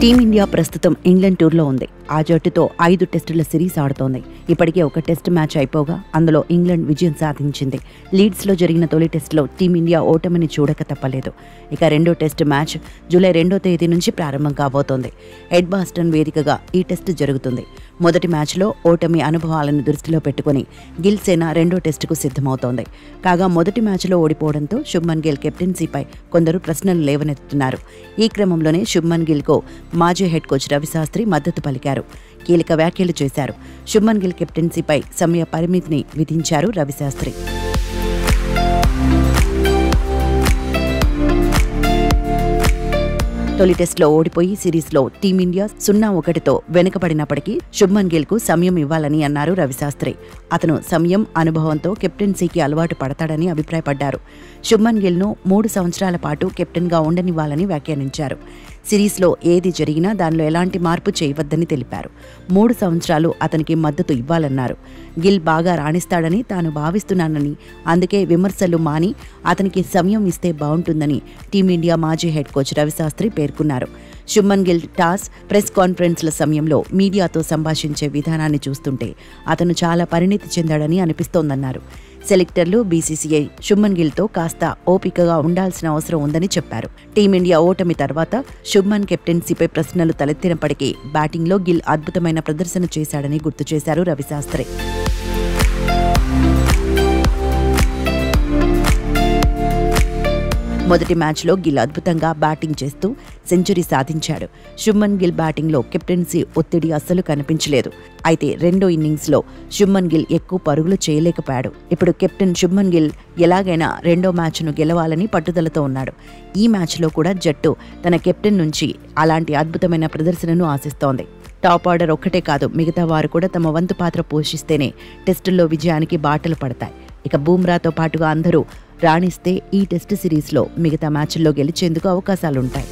Team India ప్రస్తుతం England టూర్లో ఉంది. ఆ జట్టుతో 5 టెస్టుల సిరీస్ ఆడుతోంది. ఇప్పటికే ఒక టెస్ట్ మ్యాచ్ అయిపోగా అందులో ఇంగ్లాండ్ విజయం సాధించింది. లీడ్స్లో జరిగిన తొలి టెస్టులో టీమిండియా ఓటమిని చూడక తప్పలేదు. ఇక రెండో టెస్ట్ మ్యాచ్ జూలై 2వ తేదీ నుంచి ప్రారంభం కాబోతోంది. ఎడ్బాస్టన్ వేదికగా ఈ టెస్ట్ జరుగుతుంది. మొదటి మ్యాచ్లో ఓటమి అనుభవాలను దృష్టిలో పెట్టుకుని గిల్ సేన రెండో టెస్టుకు సిద్ధమవుతోంది. కాగా మొదటి మ్యాచ్లో ఓడిపోవడంతో శుభ్మన్ గిల్ కెప్టెన్సీపై కొందరు ప్రశ్నలు లేవనెత్తుతున్నారు. ఈ క్రమంలోనే శుభ్మన్ గిల్కు మాజీ హెడ్ కోచ్ రవిశాస్త్రి మద్దతు పలికారు. కీలక వ్యాఖ్యలు చేశారు. శుభ్మన్ గిల్ కెప్టెన్సీపై సమయ పరిమితిని విధించారు రవిశాస్త్రి. తొలి టెస్టులో ఓడిపోయి సిరీస్లో టీమిండియా 0-1తో వెనుకబడినప్పటికీ శుభ్మన్ గిల్కు సమయం ఇవ్వాలని అన్నారు రవిశాస్త్రి. అతను సమయం, అనుభవంతో కెప్టెన్సీకి అలవాటు పడతాడని అభిప్రాయపడ్డారు. శుభ్మన్ గిల్ను 3 సంవత్సరాల పాటు కెప్టెన్గా ఉండనివ్వాలని వ్యాఖ్యానించారు. సిరీస్లో ఏది జరిగినా దానిలో ఎలాంటి మార్పు చేయవద్దని తెలిపారు. 3 సంవత్సరాలు అతనికి మద్దతు ఇవ్వాలన్నారు. గిల్ బాగా రాణిస్తాడని తాను భావిస్తున్నానని, అందుకే విమర్శలు మాని అతనికి సమయం ఇస్తే బాగుంటుందని టీమిండియా మాజీ హెడ్ కోచ్ రవిశాస్త్రి పేర్కొన్నారు. శుభ్మన్ గిల్ టాస్, ప్రెస్ కాన్ఫరెన్స్ల సమయంలో మీడియాతో సంభాషించే విధానాన్ని చూస్తుంటే అతను చాలా పరిణితి చెందాడని అనిపిస్తోందన్నారు. సెలెక్టర్లు, బీసీసీఐ శుభ్మన్ గిల్తో కాస్త ఓపికగా ఉండాల్సిన అవసరం ఉందని చెప్పారు. టీమిండియా ఓటమి తర్వాత శుభ్మన్ కెప్టెన్సీపై ప్రశ్నలు తలెత్తినప్పటికీ బ్యాటింగ్లో గిల్ అద్భుతమైన ప్రదర్శన చేశాడని గుర్తు చేశారు రవిశాస్త్రి. మొదటి మ్యాచ్లో గిల్ అద్భుతంగా బ్యాటింగ్ చేస్తూ సెంచరీ సాధించాడు. శుభ్మన్ గిల్ బ్యాటింగ్లో కెప్టెన్సీ ఒత్తిడి అస్సలు కనిపించలేదు. అయితే రెండో ఇన్నింగ్స్లో శుభ్మన్ గిల్ ఎక్కువ పరుగులు చేయలేకపోయాడు. ఇప్పుడు కెప్టెన్ శుభ్మన్ గిల్ ఎలాగైనా రెండో మ్యాచ్ను గెలవాలని పట్టుదలతో ఉన్నాడు. ఈ మ్యాచ్లో కూడా జట్టు తన కెప్టెన్ నుంచి అలాంటి అద్భుతమైన ప్రదర్శనను ఆశిస్తోంది. టాప్ ఆర్డర్ ఒక్కటే కాదు, మిగతా వారు కూడా తమ వంతు పాత్ర పోషిస్తేనే టెస్టుల్లో విజయానికి బాటలు పడతాయి. ఇక బూమ్రాతో పాటుగా అందరూ రాణిస్తే ఈ టెస్ట్ సిరీస్లో మిగతా మ్యాచ్ల్లో గెలిచేందుకు అవకాశాలుంటాయి.